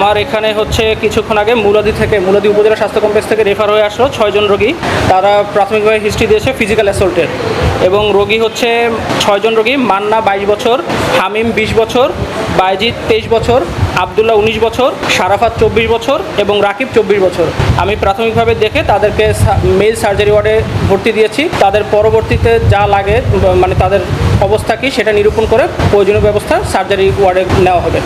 আমার এখানে হচ্ছে কিছুক্ষণ আগে মুলাদি উপজেলা স্বাস্থ্য কমপ্লেক্স থেকে রেফার হয়ে আসলো 6 জন রোগী। তারা প্রাথমিকভাবে হিস্ট্রি দিয়েছে ফিজিক্যাল অ্যাসল্টের, এবং রোগী হচ্ছে 6 জন রোগী। মান্না 22 বছর, হামিম 20 বছর, বাইজিৎ 23 বছর, আবদুল্লাহ 19 বছর, শারাফাত 24 বছর এবং রাকিব 24 বছর। আমি প্রাথমিকভাবে দেখে তাদেরকে মেল সার্জারি ওয়ার্ডে ভর্তি দিয়েছি। তাদের পরবর্তীতে যা লাগে মানে তাদের অবস্থা কী সেটা নিরূপণ করে প্রয়োজনীয় ব্যবস্থা সার্জারি ওয়ার্ডে নেওয়া হবে।